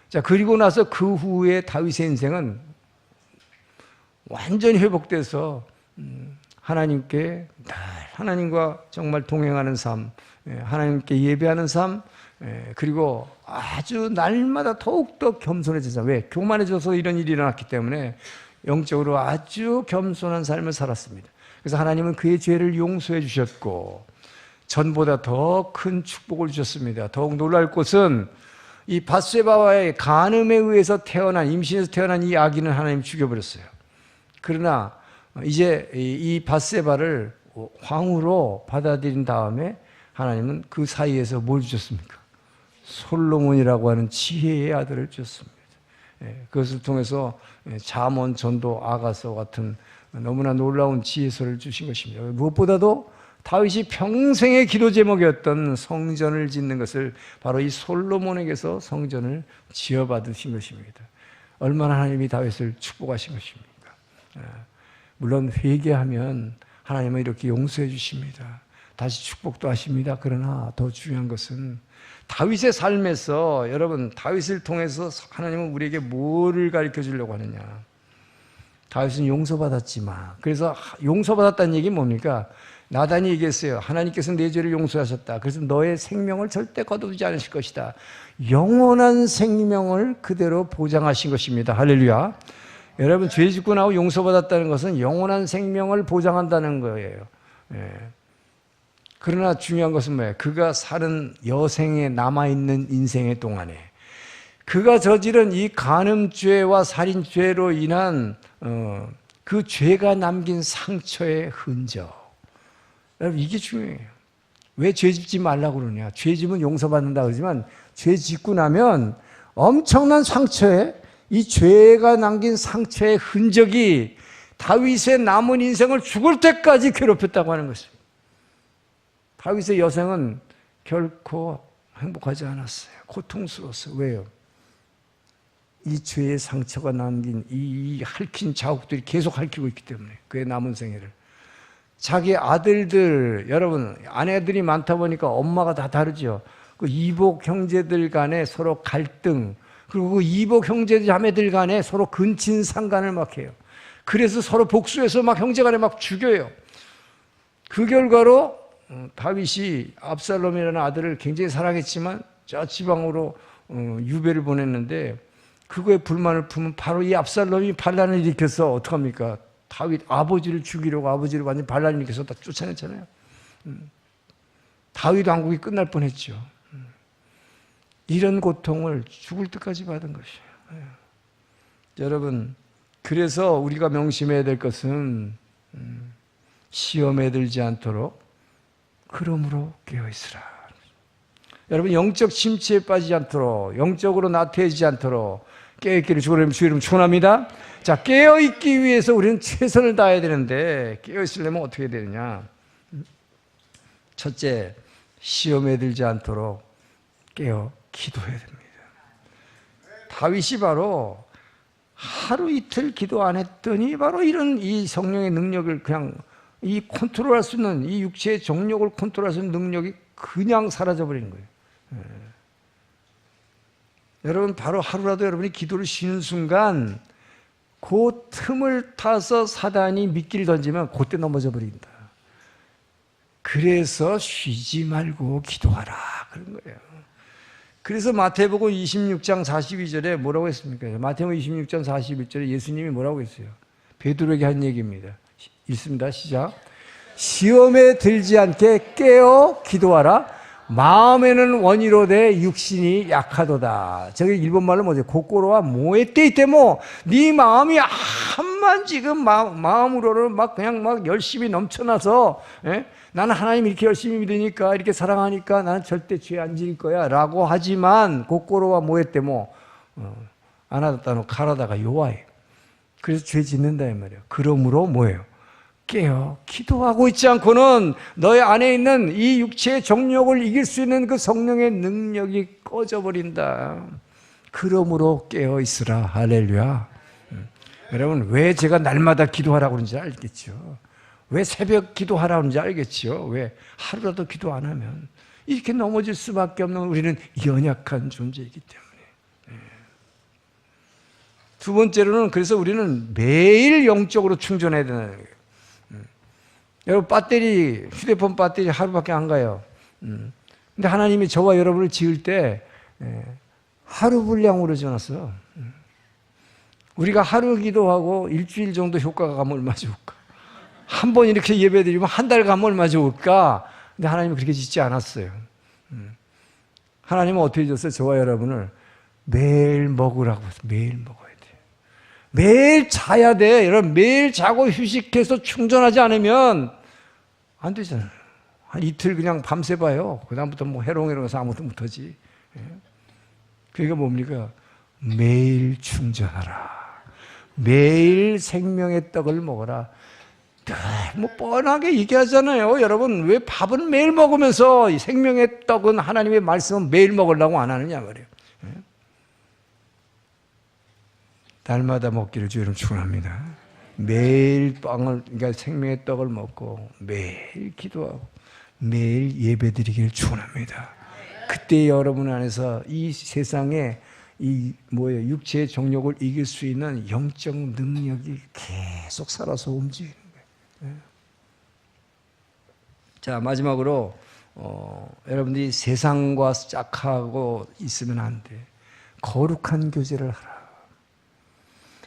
자, 그리고 나서 그 후에 다윗의 인생은 완전히 회복돼서 하나님께 늘 하나님과 정말 동행하는 삶, 하나님께 예배하는 삶, 그리고 아주 날마다 더욱더 겸손해진 삶. 왜? 교만해져서 이런 일이 일어났기 때문에 영적으로 아주 겸손한 삶을 살았습니다. 그래서 하나님은 그의 죄를 용서해 주셨고 전보다 더 큰 축복을 주셨습니다. 더욱 놀랄 것은 이 밧세바와의 간음에 의해서 임신해서 태어난 이 아기는 하나님 죽여버렸어요. 그러나 이제 이 밧세바를 왕으로 받아들인 다음에 하나님은 그 사이에서 뭘 주셨습니까? 솔로몬이라고 하는 지혜의 아들을 주셨습니다. 그것을 통해서 잠언, 전도, 아가서 같은 너무나 놀라운 지혜서를 주신 것입니다. 무엇보다도 다윗이 평생의 기도 제목이었던 성전을 짓는 것을 바로 이 솔로몬에게서 성전을 지어받으신 것입니다. 얼마나 하나님이 다윗을 축복하신 것입니까? 물론 회개하면 하나님은 이렇게 용서해 주십니다. 다시 축복도 하십니다. 그러나 더 중요한 것은 다윗의 삶에서 여러분 다윗을 통해서 하나님은 우리에게 뭐를 가르쳐 주려고 하느냐. 다윗은 용서받았지만 그래서 용서받았다는 얘기는 뭡니까? 나단이 얘기했어요. 하나님께서 내 죄를 용서하셨다. 그래서 너의 생명을 절대 거두지 않으실 것이다. 영원한 생명을 그대로 보장하신 것입니다. 할렐루야. 여러분 죄 짓고 나고 용서받았다는 것은 영원한 생명을 보장한다는 거예요. 그러나 중요한 것은 뭐예요? 그가 사는 여생에 남아있는 인생의 동안에 그가 저지른 이 간음죄와 살인죄로 인한 그 죄가 남긴 상처의 흔적. 여러분 이게 중요해요. 왜 죄 짓지 말라고 그러냐? 죄 짓면 용서받는다 그러지만 죄 짓고 나면 엄청난 상처에 이 죄가 남긴 상처의 흔적이 다윗의 남은 인생을 죽을 때까지 괴롭혔다고 하는 것입니다. 다윗의 여생은 결코 행복하지 않았어요. 고통스러웠어요. 왜요? 이 죄의 상처가 남긴 이 핥힌 자국들이 계속 핥히고 있기 때문에 그의 남은 생애를. 자기 아들들, 여러분 아내들이 많다 보니까 엄마가 다 다르죠. 그 이복 형제들 간에 서로 갈등, 그리고 그 이복 형제 자매들 간에 서로 근친상간을 막 해요. 그래서 서로 복수해서 막 형제간에 막 죽여요. 그 결과로 다윗이 압살롬이라는 아들을 굉장히 사랑했지만 저 지방으로 유배를 보냈는데, 그거에 불만을 품은 바로 이 압살롬이 반란을 일으켜서 어떡합니까? 다윗 아버지를 죽이려고 아버지를 완전히 반란을 일으켜서 다 쫓아냈잖아요. 다윗 왕국이 끝날 뻔했죠. 이런 고통을 죽을 때까지 받은 것이에요. 여러분, 그래서 우리가 명심해야 될 것은 시험에 들지 않도록 그러므로 깨어있으라. 여러분, 영적 침체에 빠지지 않도록, 영적으로 나태해지지 않도록 깨어있기를 주의 이름 축원합니다. 자, 깨어있기 위해서 우리는 최선을 다해야 되는데, 깨어있으려면 어떻게 해야 되느냐? 첫째, 시험에 들지 않도록 깨어 기도해야 됩니다. 다윗이 바로 하루 이틀 기도 안 했더니 바로 이런 이 성령의 능력을 그냥 이 컨트롤할 수 있는, 이 육체의 정욕을 컨트롤할 수 있는 능력이 그냥 사라져버리는 거예요. 여러분, 바로 하루라도 여러분이 기도를 쉬는 순간 그 틈을 타서 사단이 미끼를 던지면 그때 넘어져 버린다. 그래서 쉬지 말고 기도하라 그런 거예요. 그래서 마태복음 26장 42절에 뭐라고 했습니까? 마태복음 26장 41절에 예수님이 뭐라고 했어요? 베드로에게 한 얘기입니다. 읽습니다. 시작. 시험에 들지 않게 깨어 기도하라. 마음에는 원이로되 육신이 약하도다. 저게 일본말로 뭐죠? 고꼬로와 모에떼이 때모. 네 마음이 한만 지금 마음으로는 막 그냥 막 열심히 넘쳐나서, 나는 하나님 이렇게 열심히 믿으니까, 이렇게 사랑하니까 나는 절대 죄 안 지을 거야 라고 하지만 고꼬로와 모에떼모 아나다노 가라다가 요아해. 그래서 죄 짓는다 이 말이에요. 그러므로 뭐예요? 깨어 기도하고 있지 않고는 너의 안에 있는 이 육체의 정욕을 이길 수 있는 그 성령의 능력이 꺼져버린다. 그러므로 깨어 있으라. 할렐루야. 여러분, 왜 제가 날마다 기도하라고 그러는지 알겠죠? 왜 새벽 기도하라고 그러는지 알겠죠? 왜 하루라도 기도 안 하면 이렇게 넘어질 수밖에 없는 우리는 연약한 존재이기 때문에. 두 번째로는, 그래서 우리는 매일 영적으로 충전해야 되는 거예요. 여러분, 휴대폰 배터리 하루밖에 안 가요. 근데 하나님이 저와 여러분을 지을 때 하루 분량으로 지어놨어요. 우리가 하루 기도하고 일주일 정도 효과가 가면 얼마 좋을까? 한 번 이렇게 예배드리면 한 달 가면 얼마 좋을까? 근데 하나님은 그렇게 짓지 않았어요. 하나님은 어떻게 줬어요? 저와 여러분을 매일 먹으라고 했어요. 매일 먹어야 돼. 매일 자야 돼. 여러분, 매일 자고 휴식해서 충전하지 않으면 안 되잖아요. 한 이틀 그냥 밤새 봐요. 그다음부터 뭐 해롱해롱해서 아무것도 못하지. 그러니까 뭡니까? 매일 충전하라. 매일 생명의 떡을 먹어라. 뭐 뻔하게 얘기하잖아요. 여러분, 왜 밥은 매일 먹으면서 이 생명의 떡은 하나님의 말씀은 매일 먹으려고 안 하느냐 말이에요. 날마다 먹기를 주의 이름 축원합니다. 매일 빵을, 그러니까 생명의 떡을 먹고 매일 기도하고 매일 예배드리기를 축원합니다. 그때 여러분 안에서 이 세상에 육체의 정욕을 이길 수 있는 영적 능력이 계속 살아서 움직이는 거예요. 자, 마지막으로 여러분들이 세상과 짝하고 있으면 안 돼. 거룩한 교제를 하라.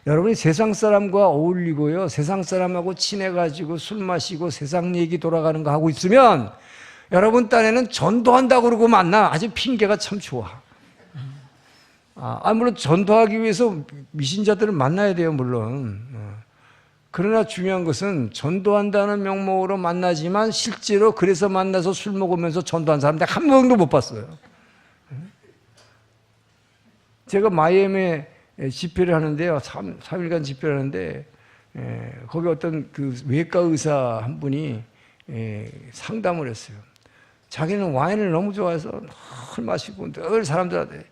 여러분이 세상 사람과 어울리고요, 세상 사람하고 친해가지고 술 마시고 세상 얘기 돌아가는 거 하고 있으면 여러분 딴에는 전도한다고 그러고 만나. 아주 핑계가 참 좋아. 물론 전도하기 위해서 미신자들을 만나야 돼요, 물론. 그러나 중요한 것은 전도한다는 명목으로 만나지만 실제로 그래서 만나서 술 먹으면서 전도한 사람들 한 명도 못 봤어요. 제가 마이애미에 집회를 하는데요, 3일간 집회를 하는데, 거기 어떤 그 외과 의사 한 분이 상담을 했어요. 자기는 와인을 너무 좋아해서 늘 마시고 늘 사람들한테.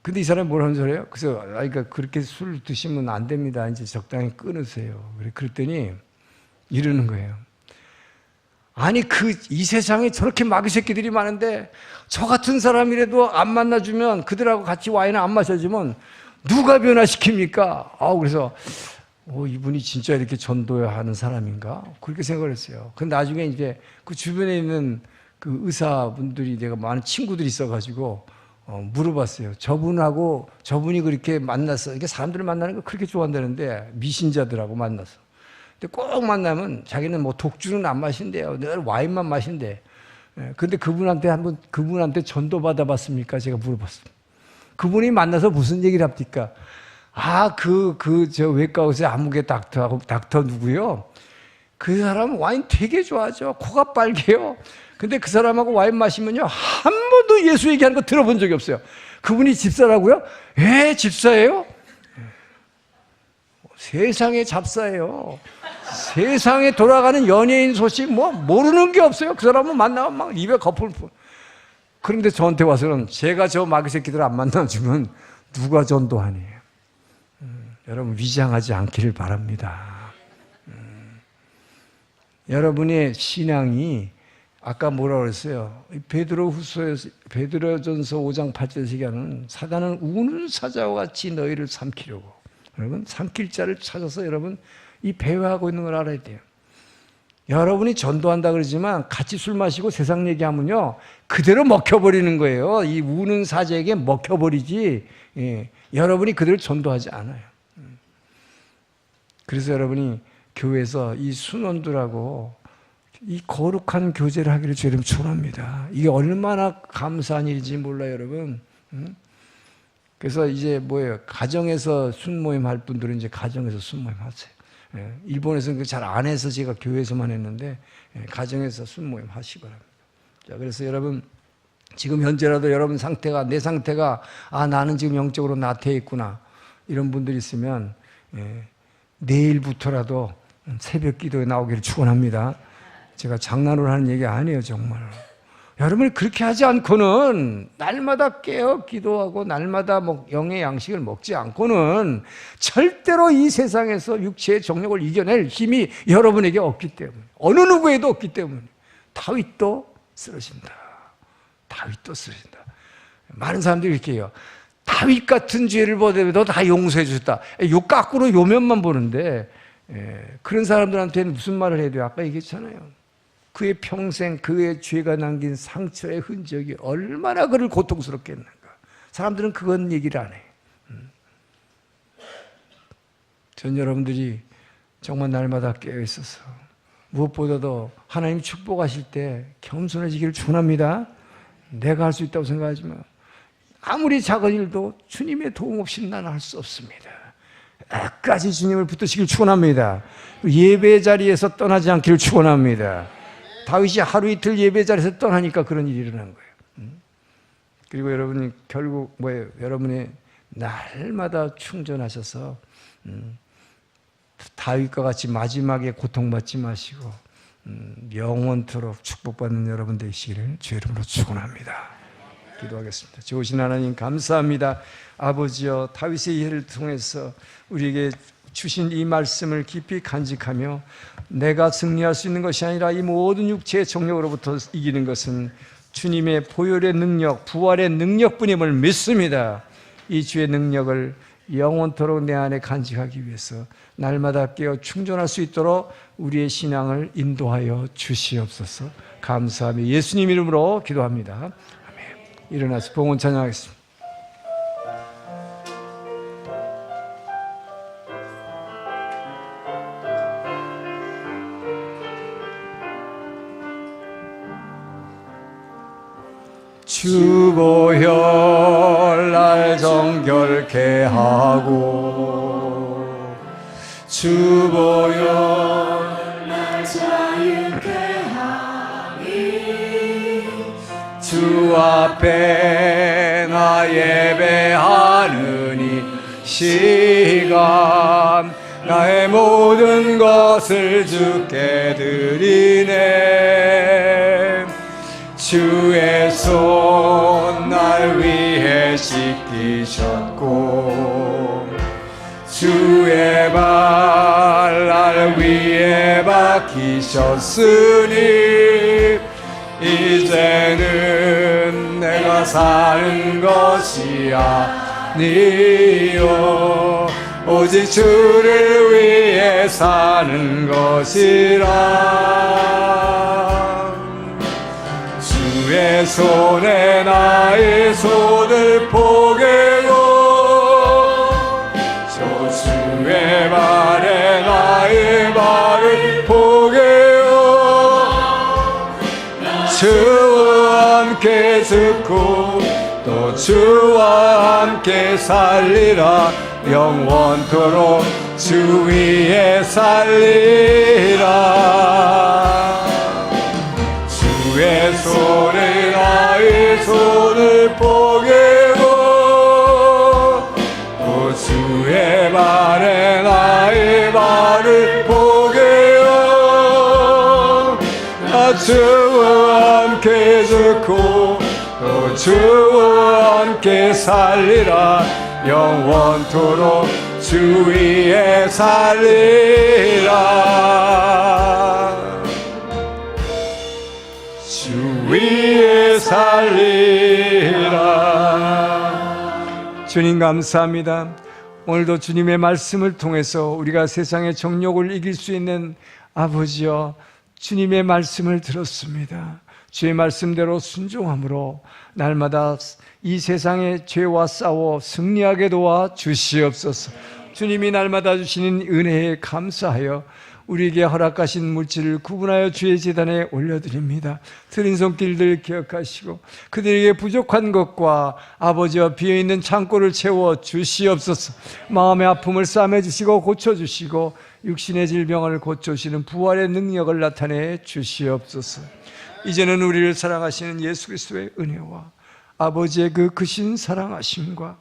근데 이 사람이 뭐라는 소리예요? 그래서 그러니까 그렇게 술 드시면 안 됩니다. 이제 적당히 끊으세요. 그랬더니 이러는 거예요. 아니, 이 세상에 저렇게 마귀 새끼들이 많은데 저 같은 사람이라도 안 만나주면, 그들하고 같이 와인을 안 마셔주면 누가 변화시킵니까? 그래서 이분이 진짜 이렇게 전도해야 하는 사람인가? 그렇게 생각을 했어요. 근데 나중에 이제 그 주변에 있는 그 의사분들이, 내가 많은 친구들이 있어가지고 물어봤어요. 저분이 그렇게 만났어. 이게 사람들을 만나는 거 그렇게 좋아한다는데, 미신자들하고 만나서. 근데 꼭 만나면 자기는 뭐 독주는 안 마신대요. 늘 와인만 마신대. 근데 그분한테 전도 받아봤습니까? 제가 물어봤어요. 그분이 만나서 무슨 얘기를 합니까? 저 외과의사 아무개 닥터 누구요? 그 사람 와인 되게 좋아하죠. 코가 빨개요. 근데 그 사람하고 와인 마시면요, 한 번도 예수 얘기하는 거 들어본 적이 없어요. 그분이 집사라고요? 집사예요? 세상에 잡사예요. 세상에 돌아가는 연예인 소식 모르는 게 없어요. 그 사람은 만나면 막 입에 거품을 뿌. 그런데 저한테 와서는, 제가 저 마귀 새끼들 안 만나주면 누가 전도하니? 여러분, 위장하지 않기를 바랍니다. 여러분의 신앙이 아까 뭐라고 그랬어요? 베드로전서 5장 8절에서 얘기하는, 사단은 우는 사자와 같이 너희를 삼키려고. 여러분, 삼킬 자를 찾아서 여러분 이 배회하고 있는 걸 알아야 돼요. 여러분이 전도한다 그러지만 같이 술 마시고 세상 얘기하면요, 그대로 먹혀버리는 거예요. 이 우는 사자에게 먹혀버리지, 여러분이 그대로 전도하지 않아요. 그래서 여러분이 교회에서 이 순원들하고 이 거룩한 교제를 하기를 주님 축원합니다. 이게 얼마나 감사한 일인지 몰라요, 여러분. 그래서 이제 가정에서 순모임 할 분들은 이제 가정에서 순모임 하세요. 일본에서는 잘 안 해서 제가 교회에서만 했는데, 가정에서 순모임 하시기 바랍니다. 자, 그래서 여러분, 지금 현재라도 여러분 상태가, 내 상태가, 나는 지금 영적으로 나태해 있구나, 이런 분들이 있으면, 내일부터라도 새벽 기도에 나오기를 축원합니다. 제가 장난으로 하는 얘기 아니에요, 정말. 여러분이 그렇게 하지 않고는, 날마다 깨어 기도하고 날마다 영의 양식을 먹지 않고는 절대로 이 세상에서 육체의 정욕을 이겨낼 힘이 여러분에게 없기 때문에, 어느 누구에도 없기 때문에. 다윗도 쓰러진다. 다윗도 쓰러진다. 많은 사람들이 이렇게 해요. 다윗 같은 죄를 보더라도 다 용서해 주셨다. 요 깎으로 요면만 보는데, 그런 사람들한테는 무슨 말을 해야 돼요? 아까 얘기했잖아요. 그의 평생 그의 죄가 남긴 상처의 흔적이 얼마나 그를 고통스럽게 했는가. 사람들은 그건 얘기를 안 해요. 전 여러분들이 정말 날마다 깨어 있어서 무엇보다도 하나님 축복하실 때 겸손해지기를 축원합니다. 내가 할 수 있다고 생각하지 마. 아무리 작은 일도 주님의 도움 없이는 나는 할 수 없습니다. 끝까지 주님을 붙드시길 축원합니다. 예배 자리에서 떠나지 않기를 축원합니다. 다윗이 하루 이틀 예배 자리에서 떠나니까 그런 일이 일어난 거예요. 그리고 여러분이 결국 여러분이 날마다 충전하셔서 다윗과 같이 마지막에 고통받지 마시고 영원토록 축복받는 여러분 되시기를 주의 이름으로 축원합니다. 기도하겠습니다. 좋으신 하나님 감사합니다. 아버지여, 다윗의 예를 통해서 우리에게 주신 이 말씀을 깊이 간직하며, 내가 승리할 수 있는 것이 아니라 이 모든 육체의 정욕으로부터 이기는 것은 주님의 보혈의 능력, 부활의 능력뿐임을 믿습니다. 이 주의 능력을 영원토록 내 안에 간직하기 위해서 날마다 깨어 충전할 수 있도록 우리의 신앙을 인도하여 주시옵소서. 감사하며 예수님 이름으로 기도합니다. 아멘. 일어나서 봉헌 찬양하겠습니다. 주보혈 날 정결케 하고, 주보혈 날 자유케 하니, 주 앞에 나 예배하느니 시간 나의 모든 것을 주께 드리네. 주의 손 날 위해 씻기셨고, 주의 발 날 위해 박히셨으니, 이제는 내가 사는 것이 니요 오직 주를 위해 사는 것이라. 주의 손에 나의 손을 포개고 저 주의 발에 나의 발을 포개어 주와 함께 죽고 또 주와 함께 살리라. 영원토록 주 위에 살리라. 주의 손에 나의 손을 포개고 또 주의 발에 나의 발을 포개어 나 주와 함께 죽고 또 주와 함께 살리라. 영원토록 주 위에 살리라. 주 위에 살리라. 주님 감사합니다. 오늘도 주님의 말씀을 통해서 우리가 세상의 정욕을 이길 수 있는 아버지여 주님의 말씀을 들었습니다. 주의 말씀대로 순종함으로 날마다 이 세상의 죄와 싸워 승리하게 도와 주시옵소서. 주님이 날마다 주시는 은혜에 감사하여 우리에게 허락하신 물질을 구분하여 주의 제단에 올려드립니다. 들인 손길들 기억하시고 그들에게 부족한 것과 아버지와 비어있는 창고를 채워 주시옵소서. 마음의 아픔을 싸매주시고 고쳐주시고 육신의 질병을 고쳐주시는 부활의 능력을 나타내 주시옵소서. 이제는 우리를 사랑하시는 예수 그리스도의 은혜와 아버지의 그 크신 사랑하심과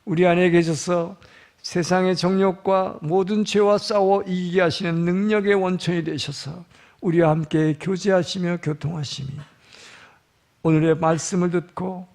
우리 안에 계셔서 세상의 정욕과 모든 죄와 싸워 이기게 하시는 능력의 원천이 되셔서 우리와 함께 교제하시며 교통하시니 오늘의 말씀을 듣고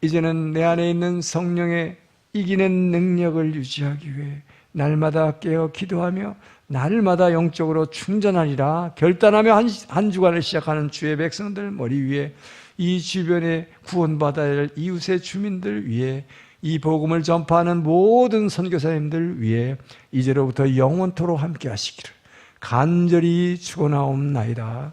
이제는 내 안에 있는 성령의 이기는 능력을 유지하기 위해 날마다 깨어 기도하며 날마다 영적으로 충전하리라 결단하며 한 주간을 시작하는 주의 백성들 머리 위에 이 주변에 구원받아야 할 이웃의 주민들 위에 이 복음을 전파하는 모든 선교사님들 위해 이제로부터 영원토록 함께 하시기를 간절히 축원하옵나이다.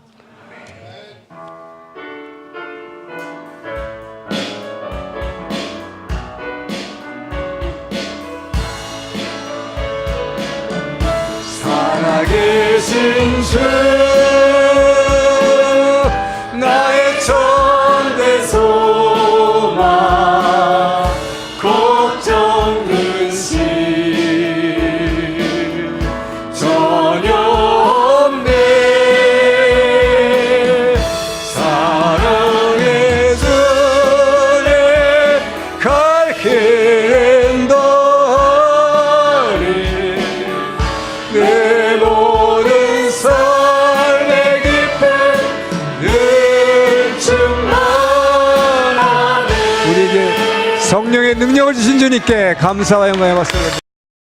살아계신 주 나의 전대 소망 걱정 근심 전혀 없네. 사랑의 주의 갈 길은 더하리 내 모든 삶의 기쁨 늘 충만하네. 우리에게 성령의 능력을 주신 주님께 감사와 영광의 박수를 드립니다.